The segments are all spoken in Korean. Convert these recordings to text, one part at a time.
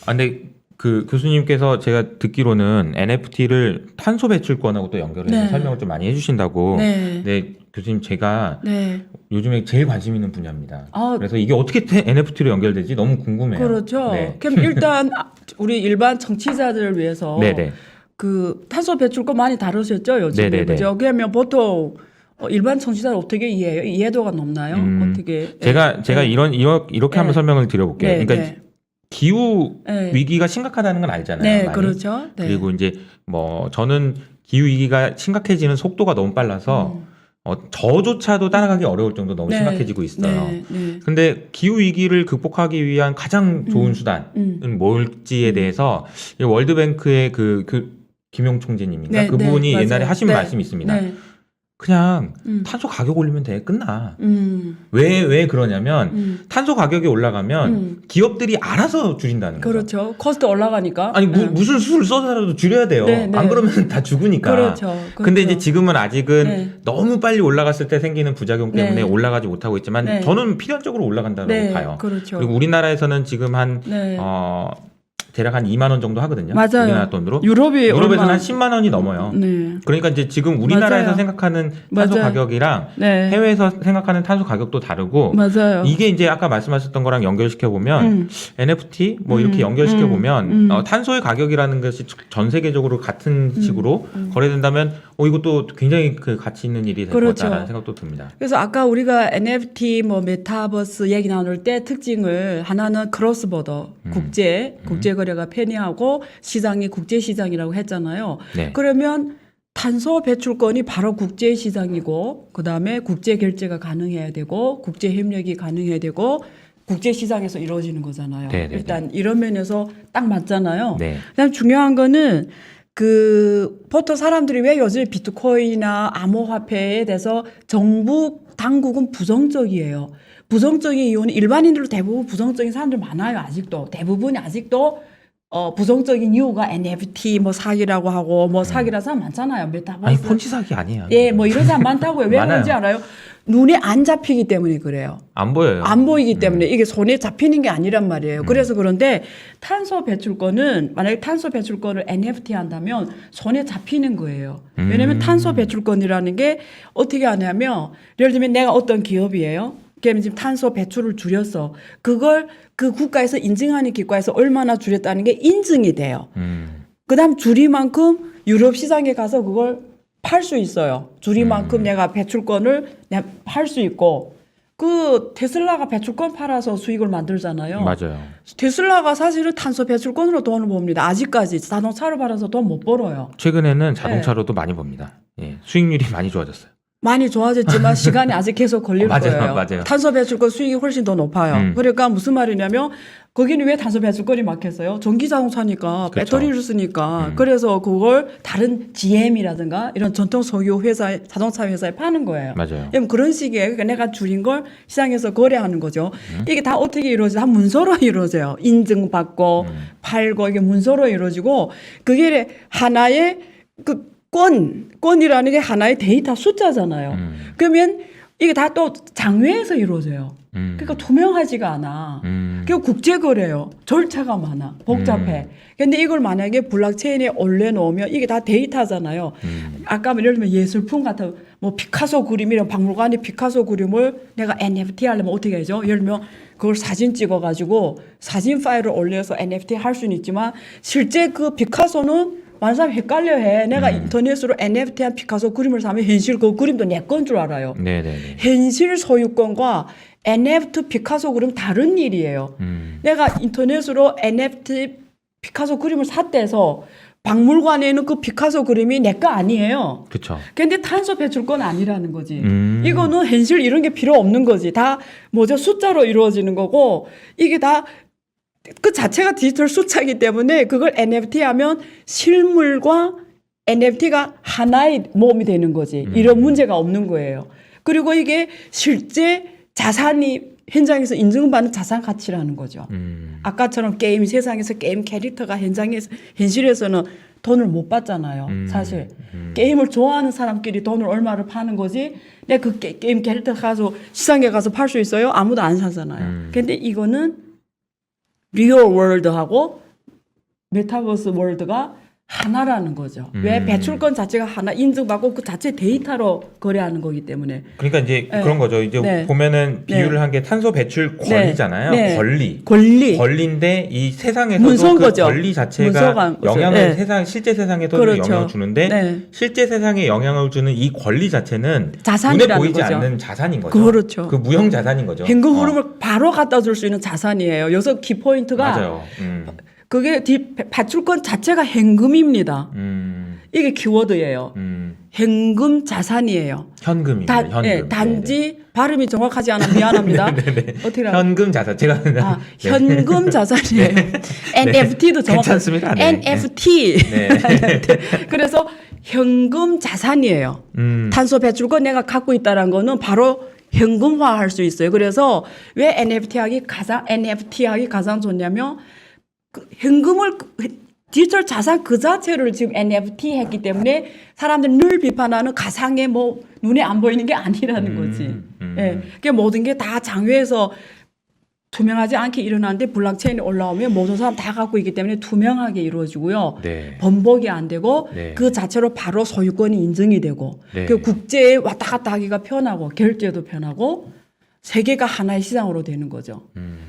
근데 그 교수님께서 제가 듣기로는 NFT를 탄소 배출권하고 또 연결해서 네. 설명을 좀 많이 해주신다고. 네. 네, 교수님 제가 네. 요즘에 제일 관심 있는 분야입니다. 아, 그래서 이게 어떻게 NFT로 연결되지 너무 궁금해요. 그렇죠. 네. 그럼 일단 우리 일반 청취자들을 위해서 네네. 그 탄소 배출권 많이 다루셨죠, 요즘에. 네네네. 그죠? 그러면 보통 일반 청취자를 어떻게 이해해요? 이해도가 높나요? 어떻게? 제가 네. 이렇게 한번 네. 설명을 드려볼게요. 네, 그러니까 네. 기후 네. 위기가 심각하다는 건 알잖아요. 네, 많이. 그렇죠. 네. 그리고 이제 뭐 저는 기후 위기가 심각해지는 속도가 너무 빨라서 저조차도 따라가기 어려울 정도 너무 네. 심각해지고 있어요. 네, 네. 근데 기후 위기를 극복하기 위한 가장 좋은 수단은 뭘지에 대해서 이 월드뱅크의 그 김용 총재님인가 네, 그분이 네, 옛날에 맞아요. 하신 네. 말씀이 있습니다. 네. 그냥 탄소 가격 올리면 돼 끝나. 음. 왜 그러냐면 탄소 가격이 올라가면 기업들이 알아서 줄인다는 거죠. 그렇죠. 코스트 올라가니까. 아니 네. 무슨 수를 써서라도 줄여야 돼요. 네, 네. 안 그러면 다 죽으니까. 그렇죠. 근데 이제 지금은 아직은 네. 너무 빨리 올라갔을 때 생기는 부작용 때문에 네. 올라가지 못하고 있지만 네. 저는 필연적으로 올라간다고 네, 봐요. 그렇죠. 그리고 우리나라에서는 지금 한 네. 대략 한 2만 원 정도 하거든요. 맞아요. 우리나라 돈으로. 유럽에서는 한 10만 원이 넘어요. 네. 그러니까 이제 지금 우리나라에서 맞아요. 생각하는 탄소 맞아요. 가격이랑 네. 해외에서 생각하는 탄소 가격도 다르고 맞아요. 이게 이제 아까 말씀하셨던 거랑 연결시켜 보면 NFT 뭐 이렇게 연결시켜 보면 탄소의 가격이라는 것이 전 세계적으로 같은 식으로 거래된다면 이것도 굉장히 그 가치 있는 일이 될 그렇죠. 거다라는 생각도 듭니다. 그래서 아까 우리가 NFT 뭐 메타버스 얘기 나눌 때 특징을 하나는 크로스보더 국제 거래가 편리하고 시장이 국제 시장이라고 했잖아요. 네. 그러면 탄소 배출권이 바로 국제 시장이고 그다음에 국제 결제가 가능해야 되고 국제 협력이 가능해야 되고 국제 시장에서 이루어지는 거잖아요. 네네네. 일단 이런 면에서 딱 맞잖아요. 네. 그다음 중요한 거는 보통 사람들이 왜 요즘 비트코인이나 암호화폐에 대해서 정부 당국은 부정적이에요. 부정적인 이유는 일반인들로 대부분 부정적인 사람들 많아요. 아직도 대부분이 아직도 부정적인 이유가 NFT 뭐 사기라고 하고 뭐 사기라 사람 많잖아요. 메타버스. 아니 폰치 사기 아니에요. 예, 뭐 이런 사람 많다고요. 왜 많아요. 그런지 알아요? 눈에 안 잡히기 때문에 그래요. 안 보여요. 안 보이기 때문에 이게 손에 잡히는 게 아니란 말이에요. 그래서 그런데 탄소 배출권은 만약에 탄소 배출권을 NFT 한다면 손에 잡히는 거예요. 왜냐하면 탄소 배출권이라는 게 어떻게 하냐면 예를 들면 내가 어떤 기업이에요. 그러면 지금 탄소 배출을 줄였어. 그걸 그 국가에서 인증하는 기관에서 얼마나 줄였다는 게 인증이 돼요. 그다음 줄인 만큼 유럽 시장에 가서 그걸 팔 수 있어요. 줄인 만큼 내가 배출권을 내가 팔 수 있고 그 테슬라가 배출권 팔아서 수익을 만들잖아요. 맞아요. 테슬라가 사실은 탄소 배출권으로 돈을 봅니다. 아직까지 자동차를 팔아서 돈 못 벌어요. 최근에는 자동차로도 많이 봅니다. 예, 수익률이 많이 좋아졌어요. 많이 좋아졌지만 시간이 아직 계속 걸릴 맞아요, 거예요. 맞아요. 탄소 배출권 수익이 훨씬 더 높아요. 그러니까 무슨 말이냐면 거기는 왜 탄소 배출권이 막혔어요? 전기 자동차니까 그렇죠. 배터리를 쓰니까 그래서 그걸 다른 GM이라든가 이런 전통 소유 회사에 자동차 회사에 파는 거예요. 맞아요. 그럼 그런 식의 그러니까 내가 줄인 걸 시장에서 거래하는 거죠. 이게 다 어떻게 이루어져요? 다 문서로 이루어져요. 인증받고 팔고 이게 문서로 이루어지고 그게 하나의 건이라는 게 하나의 데이터 숫자잖아요. 그러면 이게 다 또 장외에서 이루어져요. 그러니까 투명하지가 않아. 그리고 국제거래요. 절차가 많아. 복잡해. 근데 이걸 만약에 블록체인에 올려놓으면 이게 다 데이터잖아요. 아까 예를 들면 예술품 같은 뭐 피카소 그림이랑 박물관에 피카소 그림을 내가 NFT 하려면 어떻게 하죠? 예를 들면 그걸 사진 찍어가지고 사진 파일을 올려서 NFT 할 수는 있지만 실제 그 피카소는 많은 사람이 헷갈려해. 내가 인터넷으로 NFT한 피카소 그림을 사면 현실 그 그림도 내 건 줄 알아요. 네네네. 현실 소유권과 NFT 피카소 그림 다른 일이에요. 내가 인터넷으로 NFT 피카소 그림을 샀대서 박물관에 있는 그 피카소 그림이 내 거 아니에요. 그렇죠. 근데 탄소 배출권 아니라는 거지. 이거는 현실 이런 게 필요 없는 거지. 다 숫자로 이루어지는 거고 이게 다 그 자체가 디지털 숫자이기 때문에 그걸 NFT 하면 실물과 NFT가 하나의 몸이 되는 거지. 이런 문제가 없는 거예요. 그리고 이게 실제 자산이 현장에서 인증받는 자산 가치라는 거죠. 아까처럼 게임 세상에서 게임 캐릭터가 현실에서는 돈을 못 받잖아요. 사실 게임을 좋아하는 사람끼리 돈을 얼마를 파는 거지. 내가 그 게임 캐릭터 가서 시장에 가서 팔 수 있어요? 아무도 안 사잖아요. 근데 이거는 리얼 월드하고 메타버스 월드가 하나라는 거죠. 왜 배출권 자체가 하나 인증받고 그 자체 데이터로 거래하는 거기 때문에. 그러니까 이제 네. 그런 거죠. 이제 네. 보면은 비유를 네. 한 게 탄소 배출 권리잖아요. 네. 권리. 권리인데 이 세상에서도 문서인 그 거죠. 권리 자체가 문서가 영향을 네. 실제 세상에도 그렇죠. 영향을 주는데 네. 실제 세상에 영향을 주는 이 권리 자체는 자산이라는 눈에 보이지 거죠. 않는 자산인 거죠. 그렇죠. 그 무형 자산인 거죠. 현금 흐름을 바로 갖다 줄 수 있는 자산이에요. 여기서 키포인트가 맞아요. 그게 배출권 자체가 현금입니다. 이게 키워드예요. 현금 자산이에요. 현금입니다. 현금. 예, 단지 발음이 정확하지 않아 미안합니다. 어떻게 현금 자산. 제가 네. 현금 자산이에요. NFT도 정확. 괜찮습니다. 네. NFT. 네. 그래서 현금 자산이에요. 탄소 배출권 내가 갖고 있다는 거는 바로 현금화할 수 있어요. 그래서 왜 NFT하기 가장 좋냐면 그 현금을 디지털 자산 그 자체를 지금 NFT 했기 때문에 사람들이 늘 비판하는 가상의 뭐 눈에 안 보이는 게 아니라는 거지. 예. 그게 모든 게 다 장외에서 투명하지 않게 일어나는데 블록체인이 올라오면 모든 사람 다 갖고 있기 때문에 투명하게 이루어지고요. 네. 번복이 안 되고 네. 그 자체로 바로 소유권이 인정이 되고 네. 그 국제에 왔다 갔다 하기가 편하고 결제도 편하고 세계가 하나의 시장으로 되는 거죠.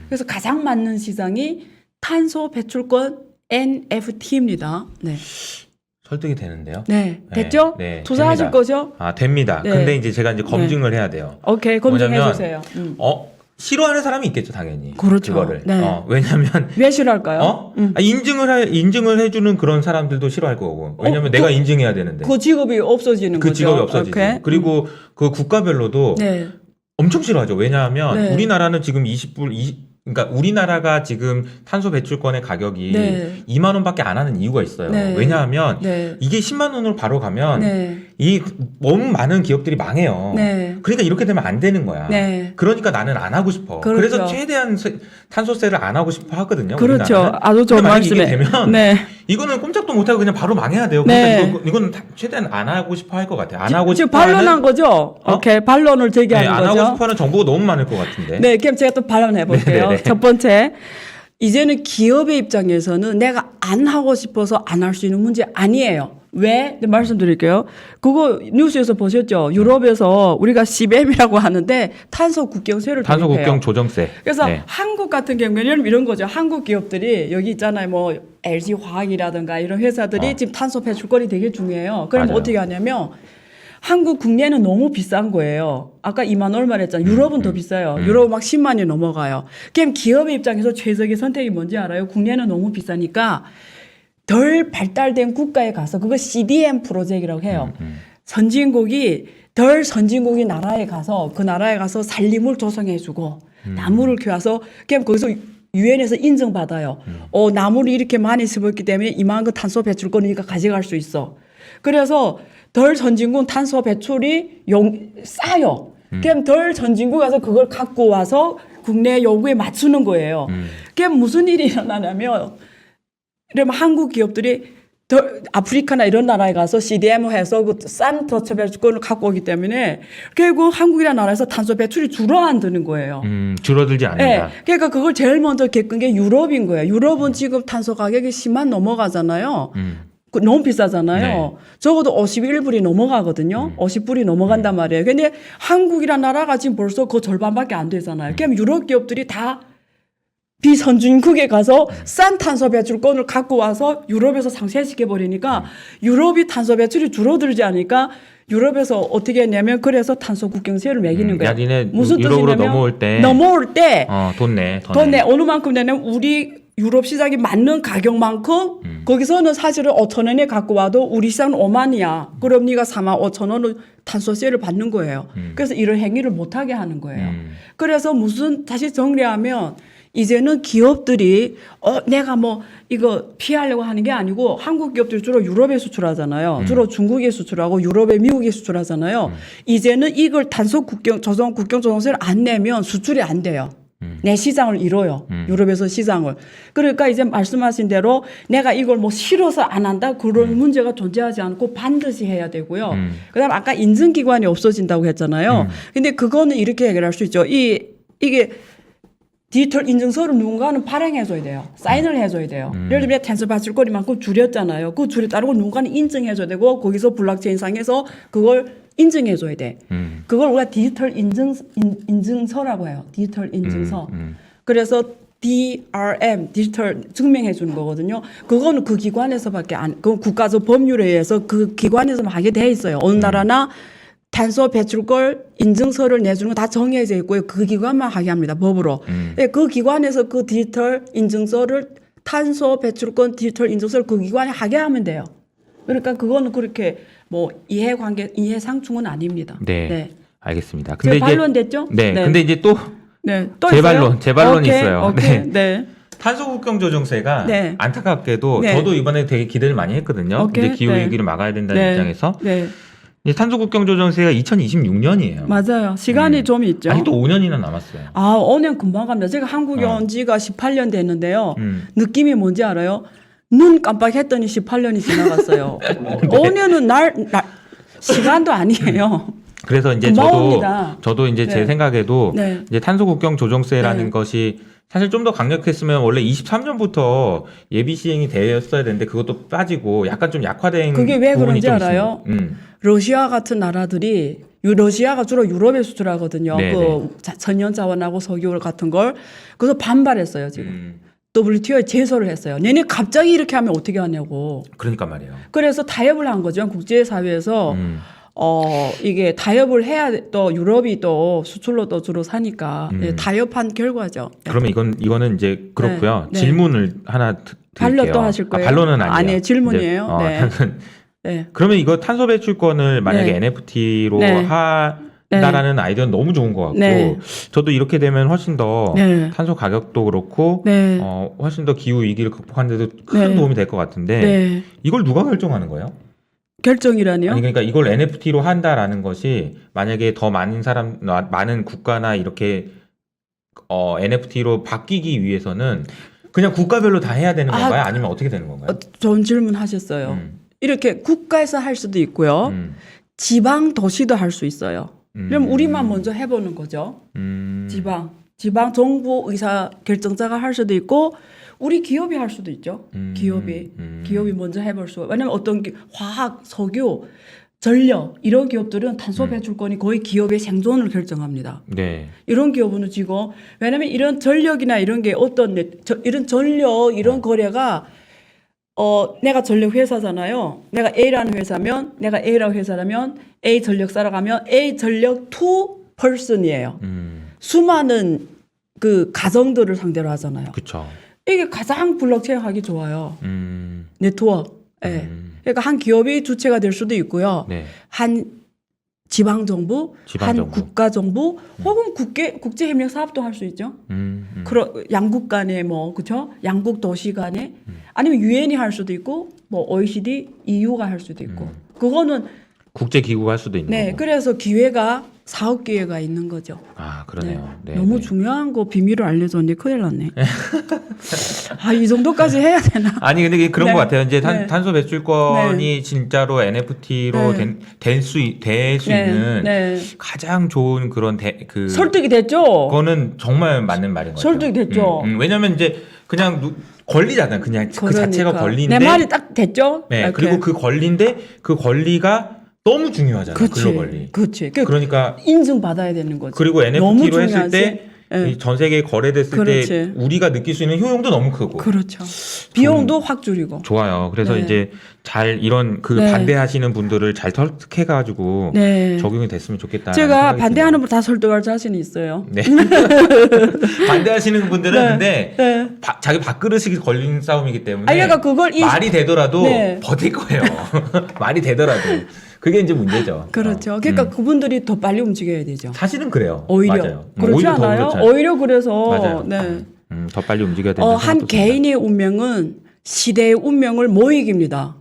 그래서 가장 맞는 시장이 탄소 배출권 NFT입니다. 네. 설득이 되는데요. 네. 됐죠? 네. 투자하실 됩니다. 거죠? 됩니다. 네. 근데 이제 제가 이제 검증을 해야 돼요. 오케이. 검증해 뭐냐면, 주세요. 싫어하는 사람이 있겠죠, 당연히. 그렇죠. 그거를. 네. 왜냐면 왜 싫어할까요? 인증을 해주는 그런 사람들도 싫어할 거고. 왜냐면 내가 인증해야 되는데. 그 직업이 없어지는 그 거죠. 직업이 없어지지. 오케이. 그리고 그 국가별로도 네. 엄청 싫어하죠. 왜냐하면 네. 우리나라는 지금 그러니까 우리나라가 지금 탄소 배출권의 가격이 네. 2만 원밖에 안 하는 이유가 있어요. 네. 왜냐하면 네. 이게 10만 원으로 바로 가면 네. 이 너무 많은 기업들이 망해요. 네. 그러니까 이렇게 되면 안 되는 거야. 네. 그러니까 나는 안 하고 싶어. 그렇죠. 그래서 최대한 탄소세를 안 하고 싶어 하거든요. 그렇죠. 우리나라는. 아주 좋은 근데 만약에 이게 말씀에. 되면 네. 이거는 꼼짝도 못하고 그냥 바로 망해야 돼요. 네. 그러니까 이거는 최대한 안 하고 싶어 할 것 같아요. 안 하고 지금 싶어 반론한 거죠? 오케이. 반론을 제기하는 안 거죠. 하고 싶어 하는 정보가 너무 많을 것 같은데. 네, 그럼 제가 또 발언해 볼게요. 네네네. 첫 번째, 이제는 기업의 입장에서는 내가 안 하고 싶어서 안 할 수 있는 문제 아니에요. 왜? 네, 말씀드릴게요. 그거 뉴스에서 보셨죠? 유럽에서 우리가 CBAM이라고 하는데 탄소 국경세를 탄소 도입해요. 국경 조정세. 그래서 네. 한국 같은 경우에는 이런 거죠. 한국 기업들이 여기 있잖아요. 뭐 LG 화학이라든가 이런 회사들이 지금 탄소 배출권이 되게 중요해요. 그럼 맞아요. 어떻게 하냐면 한국 국내는 너무 비싼 거예요. 아까 2만 얼마 했잖아요. 유럽은 더 비싸요. 유럽은 막 10만이 넘어가요. 그럼 기업의 입장에서 최적의 선택이 뭔지 알아요? 국내는 너무 비싸니까 덜 발달된 국가에 가서 그거 CDM 프로젝트라고 해요. 선진국이 덜 선진국이 나라에 가서 그 나라에 가서 산림을 조성해주고 나무를 키워서 그냥 거기서 유엔에서 인정받아요. 나무를 이렇게 많이 심었기 때문에 이만큼 탄소 배출권이니까 가져갈 수 있어. 그래서 덜 선진국 탄소 배출이 싸요. 그럼 덜 선진국 가서 그걸 갖고 와서 국내 요구에 맞추는 거예요. 그럼 무슨 일이 일어나냐면 그러면 한국 기업들이 아프리카나 이런 나라에 가서 CDM 해서 그 싼 탄소 배출권을 갖고 오기 때문에 결국 한국이라는 나라에서 탄소 배출이 줄어드는 거예요. 줄어들지 않는다. 네. 그러니까 그걸 제일 먼저 겪은 게 유럽인 거예요. 유럽은 지금 탄소 가격이 10만 넘어가잖아요. 너무 비싸잖아요. 네. 적어도 51불이 넘어가거든요. 50불이 넘어간단 말이에요. 근데 한국이라는 나라가 지금 벌써 그 절반밖에 안 되잖아요. 그럼 유럽 기업들이 다 비선진국에 가서 싼 탄소 배출권을 갖고 와서 유럽에서 상쇄시켜 버리니까 유럽이 탄소 배출이 줄어들지 않으니까 유럽에서 어떻게 했냐면 그래서 탄소 국경세를 매기는 거예요. 야, 니네 무슨 유럽으로 뜻이냐면 넘어올 때 돈 내. 돈 내. 어느 만큼 내냐면 우리 유럽 시장이 맞는 가격만큼 거기서는 사실은 5천 원에 갖고 와도 우리 시장은 5만이야. 그럼 네가 4만 5천 원을 탄소세를 받는 거예요. 그래서 이런 행위를 못하게 하는 거예요. 그래서 다시 정리하면 이제는 기업들이 내가 뭐 이거 피하려고 하는 게 아니고 한국 기업들이 주로 유럽에 수출하잖아요. 주로 중국에 수출하고 유럽에 미국에 수출하잖아요. 이제는 이걸 탄소 국경 조정세를 안 내면 수출이 안 돼요. 내 시장을 잃어요. 유럽에서 시장을. 그러니까 이제 말씀하신 대로 내가 이걸 뭐 싫어서 안 한다 그런 문제가 존재하지 않고 반드시 해야 되고요. 그다음 아까 인증기관이 없어진다고 했잖아요. 근데 그거는 이렇게 해결할 수 있죠. 이게 디지털 인증서를 누군가는 발행해줘야 돼요. 사인을 해줘야 돼요. 예를 들면 탄소 배출거리만큼 줄였잖아요. 그 줄에 따르고 누군가는 인증해줘야 되고 거기서 블록체인상에서 그걸 인증해줘야 돼. 그걸 우리가 디지털 인증서라고 해요. 디지털 인증서. 그래서 DRM, 디지털 증명해주는 거거든요. 그거는 그 기관에서밖에 그 국가적 법률에 의해서 그 기관에서만 하게 돼 있어요. 어느 나라나 탄소 배출권 인증서를 내주는 거 다 정해져 있고요. 그 기관만 하게 합니다. 법으로. 네, 그 기관에서 그 디지털 인증서를 탄소 배출권 디지털 인증서를 그 기관에 하게 하면 돼요. 그러니까 그거는 그렇게 뭐 이해상충은 아닙니다. 네. 네. 알겠습니다. 근데 이제 반론됐죠? 네. 근데 이제 또 또 제 반론이 오케이, 있어요. 오케이. 네. 탄소 국경 조정세가 네. 안타깝게도 네. 저도 이번에 되게 기대를 많이 했거든요. 오케이. 이제 기후 네. 위기를 막아야 된다는 네. 입장에서. 네. 이제 탄소 국경 조정세가 2026년이에요. 맞아요. 시간이 좀 있죠. 아직도 5년이나 남았어요. 5년 금방 갑니다. 제가 한국에 온 지가 18년 됐는데요. 음. 느낌이 뭔지 알아요? 눈 깜빡했더니 18년이 지나갔어요. 5년은 시간도 아니에요. 그래서 이제 금방 옵니다. 저도 이제 제 네. 생각에도 네. 이제 탄소 국경 조정세라는 네. 것이 사실 좀 더 강력했으면 원래 23년부터 예비 시행이 되었어야 되는데 그것도 빠지고 약간 좀 약화된 그게 왜 부분이 그런지 좀 알아요? 있습니다. 러시아 같은 나라들이 러시아가 주로 유럽에 수출하거든요. 네, 그 천연 자원하고 석유 같은 걸. 그래서 반발했어요, 지금. WTO에 제소를 했어요. 얘네 갑자기 이렇게 하면 어떻게 하냐고. 그러니까 말이에요. 그래서 타협을 한 거죠. 국제사회에서 이게 타협을 해야 또 유럽이 또 수출로 또 주로 사니까 타협한 결과죠. 그러면 이거는 이제 그렇고요. 네. 질문을 하나 드릴게요. 반론 또 하실 거예요? 반론은 아니에요. 아니에요. 질문이에요. 이제, 네. 네. 그러면 이거 탄소 배출권을 만약에 네. NFT로 네. 한다라는 아이디어는 너무 좋은 것 같고 네. 저도 이렇게 되면 훨씬 더 네. 탄소 가격도 그렇고 네. 훨씬 더 기후 위기를 극복하는 데도 큰 네. 도움이 될 것 같은데 네. 이걸 누가 결정하는 거예요? 결정이라니요? 아니 그러니까 이걸 NFT로 한다라는 것이 만약에 더 많은 국가나 이렇게 NFT로 바뀌기 위해서는 그냥 국가별로 다 해야 되는 건가요? 아니면 어떻게 되는 건가요? 좋은 질문 하셨어요. 이렇게 국가에서 할 수도 있고요. 지방 도시도 할 수 있어요. 그럼 우리만 먼저 해보는 거죠. 지방 정부 의사 결정자가 할 수도 있고 우리 기업이 할 수도 있죠. 기업이 먼저 해볼 수. 왜냐면 어떤 화학, 석유, 전력 이런 기업들은 탄소 배출권이 거의 기업의 생존을 결정합니다. 네. 이런 기업은 지금 왜냐면 이런 전력이나 이런 게 이런 전력 이런 거래가 내가 전력 회사잖아요. 내가 A라는 회사면 내가 A라는 회사라면 A 전력사로 가면 A 전력 to person이에요. 수많은 그 가정들을 상대로 하잖아요. 그렇죠. 이게 가장 블록체인 하기 좋아요. 네트워크. 네. 그러니까 한 기업이 주체가 될 수도 있고요. 네. 한 지방 정부, 한 국가 정부, 혹은 국제 협력 사업도 할 수 있죠. 양국 간에 그렇죠? 양국 도시 간에 아니면 유엔이 할 수도 있고 뭐 OECD, EU가 할 수도 있고. 그거는 국제 기구가 할 수도 있는 네, 거고. 그래서 사업 기회가 있는 거죠. 아, 그러네요. 네. 너무 중요한 거 비밀을 알려줬는데 큰일 났네. 이 정도까지 해야 되나? 아니 근데 그런 네. 것 같아요. 이제 네. 탄소 배출권이 진짜로 NFT로 될 수 있는 가장 좋은 그런 설득이 됐죠. 그거는 정말 맞는 말인 것 같아요. 설득이 됐죠. 왜냐면 이제 그냥 권리잖아요. 그냥 그 자체가 권리인데 내 말이 딱 됐죠. 네. 이렇게. 그리고 그 권리인데 그 권리가 너무 중요하잖아요. 글로벌리. 그렇지. 그러니까 인증받아야 되는 거지. 그리고 NFT로 했을 때 네. 전 세계에 거래됐을 그렇지. 때 우리가 느낄 수 있는 효용도 너무 크고. 그렇죠. 비용도 확 줄이고. 좋아요. 그래서 네. 이제 잘 이런 네. 반대하시는 분들을 잘 설득해가지고 네. 적용이 됐으면 좋겠다. 제가 반대하는 분 다 설득할 자신이 있어요. 네. 반대하시는 분들은 근데 자기 밥그릇이 걸린 싸움이기 때문에 그러니까 그걸 말이 되더라도 네. 버틸 거예요. 말이 되더라도. 그게 이제 문제죠. 그렇죠. 그러니까 그분들이 더 빨리 움직여야 되죠. 사실은 그래요. 오히려. 맞아요. 그렇지 오히려 더 않아요? 그렇잖아요. 오히려 그래서 맞아요. 네. 더 빨리 움직여야 된다. 한 개인의 운명은 시대의 운명을 못 이깁니다.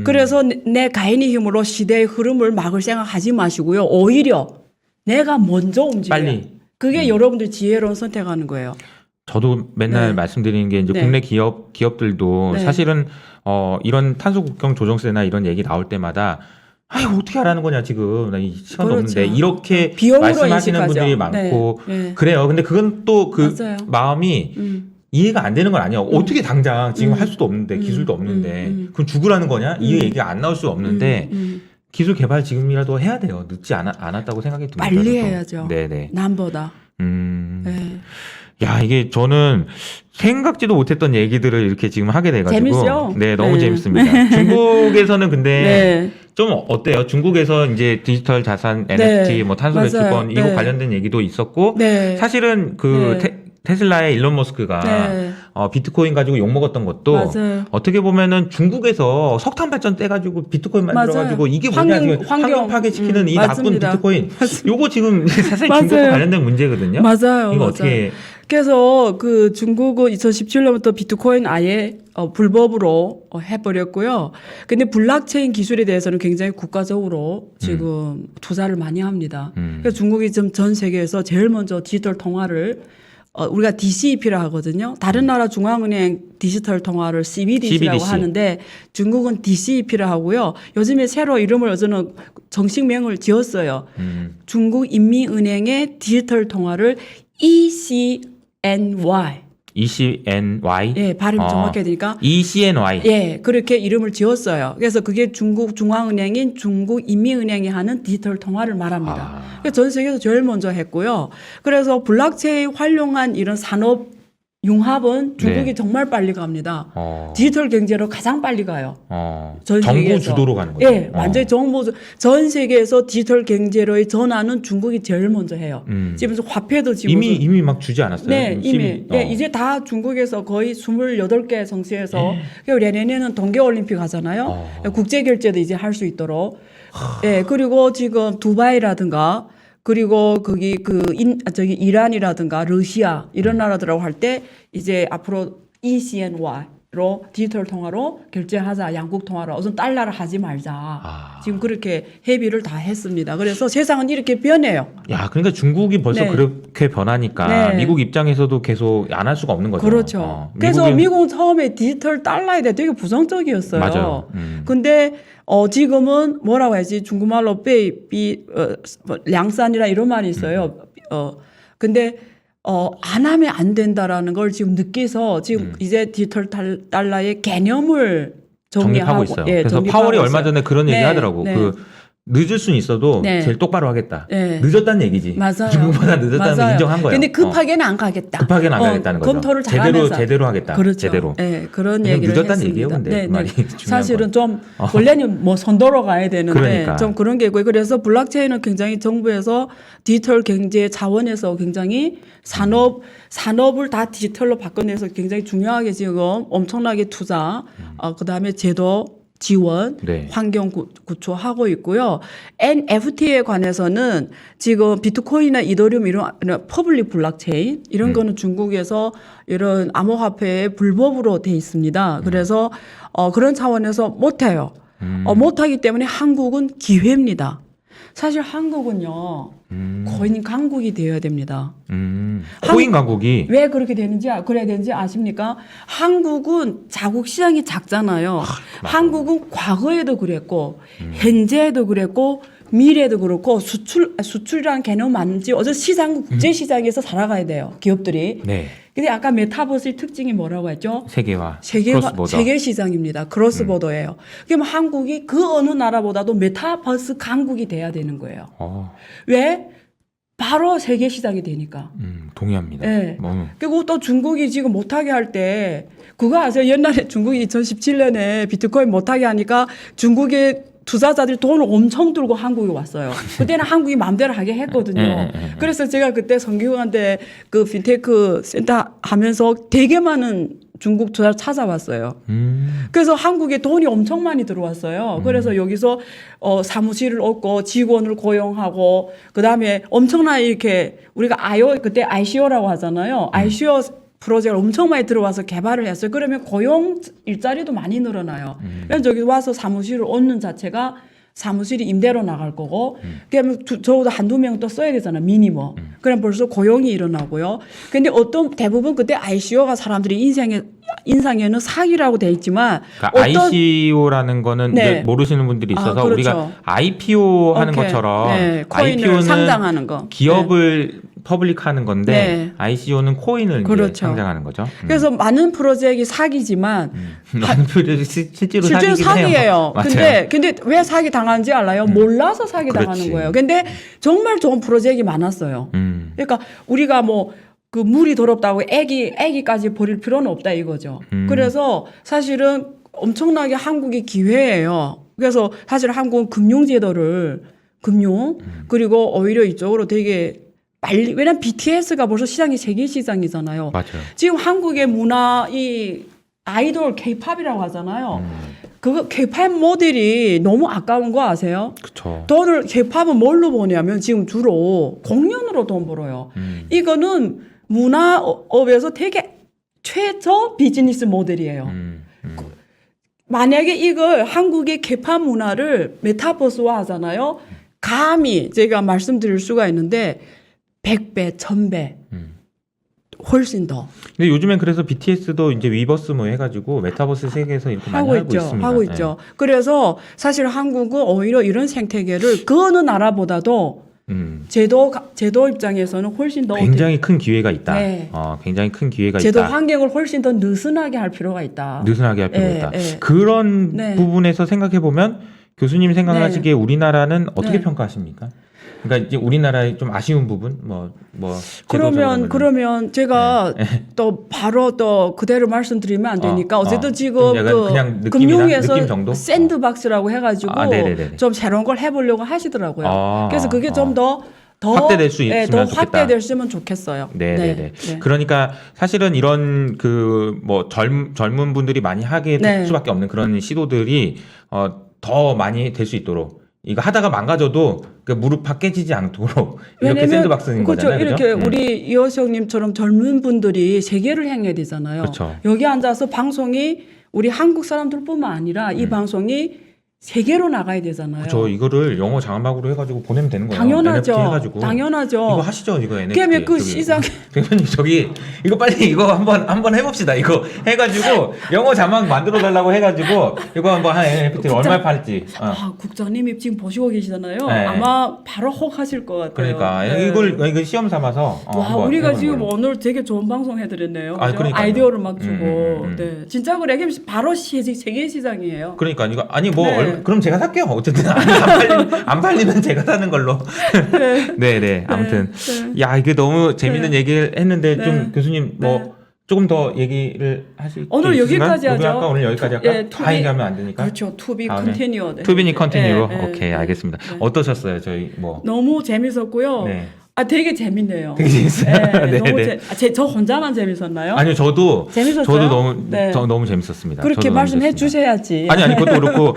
그래서 내 개인의 힘으로 시대의 흐름을 막을 생각하지 마시고요. 오히려 내가 먼저 움직여요. 빨리. 그게 여러분들 지혜로운 선택하는 거예요. 저도 맨날 네. 말씀드리는 게 이제 네. 국내 기업들도 네. 사실은 이런 탄소 국경 조정세나 이런 얘기 나올 때마다 아이고 어떻게 하라는 거냐 지금 나 이 시간도 그렇죠. 없는데 이렇게 비용으로 말씀하시는 인식하죠. 분들이 많고 네. 그래요. 근데 그건 또 그 맞아요. 마음이 이해가 안 되는 건 아니에요. 어떻게 당장 지금 할 수도 없는데 기술도 없는데 그럼 죽으라는 거냐? 이 얘기가 안 나올 수 없는데 기술 개발 지금이라도 해야 돼요. 늦지 않았다고 생각이 듭니다. 빨리 저도. 해야죠. 네네. 남보다. 네. 야, 이게 저는 생각지도 못했던 얘기들을 이렇게 지금 하게 돼가지고. 재밌죠? 네, 너무 네. 재밌습니다. 중국에서는 근데 네. 좀 어때요? 중국에서 이제 디지털 자산, NFT, 네. 뭐 탄소 맞아요. 배출권 이거 네. 관련된 얘기도 있었고. 네. 사실은 그 네. 테슬라의 일론 머스크가 네. 비트코인 가지고 욕먹었던 것도 맞아요. 어떻게 보면은 중국에서 석탄 발전 떼가지고 비트코인 만들어가지고 맞아요. 이게 뭐냐 지금 환경 파괴시키는 이 나쁜 맞습니다. 비트코인 요거 지금 사실 맞아요. 중국과 관련된 문제거든요. 맞아요. 이거 맞아요. 어떻게 그래서 그 중국은 2017년부터 비트코인 아예 불법으로 해버렸고요. 근데 블록체인 기술에 대해서는 굉장히 국가적으로 지금 투자를 많이 합니다. 그래서 중국이 지금 전 세계에서 제일 먼저 디지털 통화를 우리가 DCEP라 하거든요. 다른 나라 중앙은행 디지털 통화를 CBDC라고 CBDC. 하는데 중국은 DCEP라 하고요. 요즘에 새로 이름을 저는 정식명을 지었어요. 중국 인민은행의 디지털 통화를 ECNY. ECNY? 예, 발음이 정확해야 되니까. ECNY. 예, 그렇게 이름을 지었어요. 그래서 그게 중국 중앙은행인 중국 인민은행이 하는 디지털 통화를 말합니다. 그래서 전 세계에서 제일 먼저 했고요. 그래서 블록체인 활용한 이런 산업 융합은 중국이 네. 정말 빨리 갑니다. 디지털 경제로 가장 빨리 가요. 전 정부 세계에서. 주도로 가는 거죠. 예, 완전히 전 세계에서 디지털 경제로의 전환은 중국이 제일 먼저 해요. 지금 화폐도 지금 이미 막 주지 않았어요? 네, 이미. CB. 예, 이제 다 중국에서 거의 28개 성시에서 내년에는 동계올림픽 하잖아요. 국제결제도 이제 할 수 있도록. 예, 그리고 지금 두바이라든가 그리고 거기 저기 이란이라든가 러시아 이런 나라들하고 할 때 이제 앞으로 ECNY로 디지털 통화로 결제하자. 양국 통화로 우선 달러를 하지 말자. 지금 그렇게 협의를 다 했습니다. 그래서 세상은 이렇게 변해요. 야, 그러니까 중국이 벌써 네. 그렇게 변하니까 네. 미국 입장에서도 계속 안 할 수가 없는 거죠. 그렇죠. 그래서 미국은 처음에 디지털 달러에 대해 되게 부정적이었어요. 맞아요. 근데 지금은 뭐라고 해야지 중국말로 량산이라 이런 말이 있어요. 근데 안 하면 안 된다라는 걸 지금 느껴서 지금 이제 디지털 달러의 개념을 정립하고 있어요. 예, 그래서 정립하고 파월이 있어요. 얼마 전에 그런 얘기 네, 하더라고. 네. 늦을 수는 있어도 네. 제일 똑바로 하겠다. 네. 늦었다는 얘기지. 맞아요. 중국보다 늦었다는 걸 맞아요. 인정한 거예요. 근데 급하게는 안 가겠다. 급하게는 안 가겠다는 거죠. 검토를 잘하면서 제대로 하겠다. 그렇죠. 제대로. 네, 그런 그냥 얘기를 늦었다는 했습니다. 얘기예요, 근데 네, 그 말이 네. 중요한 사실은 건. 좀 원래는 뭐 선도로 가야 되는데 그러니까. 좀 그런 게 있고요. 그래서 블록체인은 굉장히 정부에서 디지털 경제 차원에서 굉장히 산업을 다 디지털로 바꿔내서 굉장히 중요하게 지금 엄청나게 투자, 그다음에 제도 지원, 네. 환경 구조하고 있고요. NFT에 관해서는 지금 비트코인이나 이더리움 이런 퍼블릭 블록체인 이런 거는 중국에서 이런 암호화폐에 불법으로 돼 있습니다. 그래서 그런 차원에서 못해요. 못하기 때문에 한국은 기회입니다. 사실 한국은요. 코인 강국이 되어야 됩니다. 코인 강국이 왜 그렇게 그래야 되는지 아십니까? 한국은 자국 시장이 작잖아요. 한국은 과거에도 그랬고, 현재에도 그랬고, 미래에도 그렇고, 수출이라는 개념 맞는지, 국제 시장에서 살아가야 돼요. 기업들이. 네. 근데 아까 메타버스의 특징이 뭐라고 했죠? 크로스보더. 세계 시장입니다. 크로스보더예요. 그럼 한국이 그 어느 나라보다도 메타버스 강국이 돼야 되는 거예요. 왜? 바로 세계 시장이 되니까. 동의합니다. 네. 그리고 또 중국이 지금 못하게 할 때 그거 아세요? 옛날에 중국이 2017년에 비트코인 못하게 하니까 중국의 투자자들이 돈을 엄청 들고 한국에 왔어요. 그때는 한국이 마음대로 하게 했거든요. 그래서 제가 그때 성기국한테 그 핀테크 센터 하면서 되게 많은 중국 투자를 찾아왔어요. 그래서 한국에 돈이 엄청 많이 들어왔어요. 그래서 여기서 사무실을 얻고 직원을 고용하고 그다음에 엄청나게 이렇게 우리가 그때 ICO라고 하잖아요. ICO 프로젝트를 엄청 많이 들어와서 개발을 했어요. 그러면 고용 일자리도 많이 늘어나요. 그래서 여기 와서 사무실을 얻는 자체가 사무실이 임대로 나갈 거고, 그러면 적어도 한두 명 또 써야 되잖아, 미니멈. 그럼 벌써 고용이 일어나고요. 근데 대부분 그때 ICO가 사람들이 인상에는 사기라고 돼 있지만, 그러니까 ICO라는 거는 네. 이제 모르시는 분들이 있어서 그렇죠. 우리가 IPO 하는 오케이. 것처럼 네, 코인을 IPO는 상장하는 거. 기업을 퍼블릭하는 건데 네. ICO는 코인을 그렇죠. 이제 상장하는 거죠. 그래서 많은 프로젝트이 사기지만 많은 분들이 실제로 실제로 사기긴 사기예요. 해요. 근데 왜 사기 당하는지 알아요? 몰라서 사기 그렇지. 당하는 거예요. 근데 정말 좋은 프로젝트가 많았어요. 음. 그러니까 우리가 뭐 그 물이 더럽다고 애기까지 버릴 필요는 없다 이거죠. 그래서 사실은 엄청나게 한국이 기회예요. 그래서 사실 한국은 그리고 오히려 이쪽으로 되게 빨리, 왜냐면 BTS가 벌써 시장이 세계 시장이잖아요. 맞아요. 지금 한국의 문화, 이 아이돌 K-팝이라고 하잖아요. 그거 K-팝 모델이 너무 아까운 거 아세요? 그렇죠. 돈을 K-팝은 뭘로 버냐면 지금 주로 공연으로 돈 벌어요. 이거는 문화업에서 되게 최저 비즈니스 모델이에요. 만약에 이걸 한국의 K-팝 문화를 메타버스화 하잖아요. 감히 제가 말씀드릴 수가 있는데 100배, 1000배 훨씬 더 근데 요즘엔 그래서 BTS도 이제 위버스 뭐 해가지고 메타버스 세계에서 이렇게 많이 하고 하고 있죠. 있습니다. 하고 있죠. 그래서 사실 한국은 오히려 이런 생태계를 그 어느 나라보다도 제도 입장에서는 훨씬 더 굉장히 큰 기회가 있다. 네. 굉장히 큰 기회가 제도 있다. 환경을 훨씬 더 느슨하게 할 필요가 있다. 느슨하게 할 필요가 예, 있다. 예. 그런 네. 부분에서 생각해 보면 교수님 생각하시기에 우리나라는 어떻게 네. 평가하십니까? 그러니까 이제 우리나라의 좀 아쉬운 부분, 그러면 제가 또 바로 또 그대로 말씀드리면 안 되니까 어쨌든 지금 그냥 그 느낌 금융에서 정도? 샌드박스라고 해가지고 네네네네. 좀 새로운 걸 해보려고 하시더라고요. 그래서 그게 좀 더 확대될 수 있으면 더 좋겠다. 확대됐으면 좋겠어요. 네네네. 그러니까 사실은 이런 젊은 분들이 많이 하게 될 네. 수밖에 없는 그런 시도들이 더 많이 될 수 있도록. 이거 하다가 망가져도 그 무릎 깨지지 않도록 이렇게 샌드박스인 그렇죠. 거잖아요. 이렇게 그죠? 우리 이호석님처럼 젊은 분들이 세계를 향해야 되잖아요. 그렇죠. 여기 앉아서 방송이 우리 한국 사람들뿐만 아니라 이 방송이 세계로 나가야 되잖아요. 저 이거를 영어 자막으로 해가지고 보내면 되는 거예요. 당연하죠. NFT 해가지고. 당연하죠. 이거 하시죠, 이거 NFT. 그러면 그 시장 대표님 이거 빨리 이거 한번 해봅시다. 이거 해가지고 영어 자막 만들어 달라고 해가지고 이거 한번 한 NFT 얼마 팔지. 국장님이 지금 보시고 계시잖아요. 네. 아마 바로 혹하실 것 같아요. 그러니까 네. 이걸 시험 삼아서. 와, 한번 우리가 해보는 지금 걸로. 오늘 되게 좋은 방송 해드렸네요. 아, 그죠? 그러니까요. 아이디어를 막 주고. 네. 진짜 그래. 바로 세계 시장이에요. 그러니까 이거 네. 그럼 제가 살게요. 어쨌든 안 팔리면 제가 사는 걸로. 네. 아무튼 야 이게 너무 재밌는 얘기를 했는데 좀 교수님 조금 더 얘기를 하실 오늘 여기까지 하죠. 오늘 여기까지 할까? 예, 다 얘기하면 안 되니까. 그렇죠. To be 다음에. continued. To be continued. 예, 오케이, 알겠습니다. 어떠셨어요, 저희 너무 재밌었고요. 네. 되게 재밌네요. 되게 재밌어요. 네, 너무 네. 저 혼자만 재밌었나요? 아니요, 저도 재밌었어요? 너무 재밌었습니다. 그렇게 저도 너무 말씀해 재밌었습니다. 주셔야지. 아니 그것도 그렇고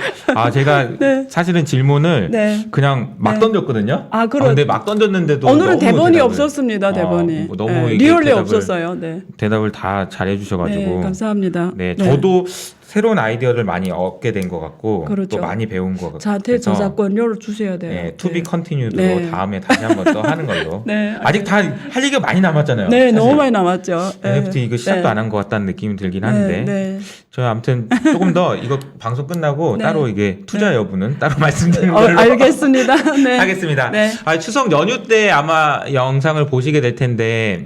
제가 사실은 질문을 네. 그냥 막 던졌거든요. 근데 막 던졌는데도 오늘은 너무 대본이 대답을- 없었습니다. 대본이. 너무 이게 리얼리 대답을- 없었어요. 네. 대답을 다 잘해주셔가지고 네, 감사합니다. 네, 저도 새로운 아이디어를 많이 얻게 된 것 같고 그렇죠. 또 많이 배운 것 같고 저한테 저작권료를 주셔야 돼요. 네, to be continued로 네. 다음에 다시 한번 또 하는 걸로. 네. 아직 다 할 얘기가 많이 남았잖아요. 네, 사실. 너무 많이 남았죠. NFT 이거 시작도 네. 안 한 것 같다는 느낌이 들긴 하는데 네. 저 아무튼 조금 더 이거 방송 끝나고 네. 따로 이게 투자 여부는 따로 말씀드리는 걸로 알겠습니다. 네. 하겠습니다. 네. 추석 연휴 때 아마 영상을 보시게 될 텐데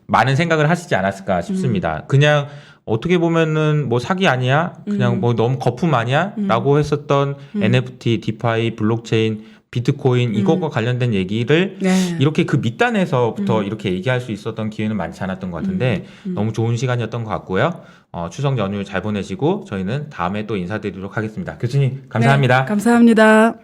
많은 생각을 하시지 않았을까 싶습니다. 그냥 어떻게 보면은 사기 아니야? 그냥 너무 거품 아니야? 라고 했었던 NFT, 디파이, 블록체인, 비트코인 이것과 관련된 얘기를 이렇게 그 밑단에서부터 이렇게 얘기할 수 있었던 기회는 많지 않았던 것 같은데 너무 좋은 시간이었던 것 같고요. 추석 연휴 잘 보내시고 저희는 다음에 또 인사드리도록 하겠습니다. 교수님 감사합니다. 네, 감사합니다.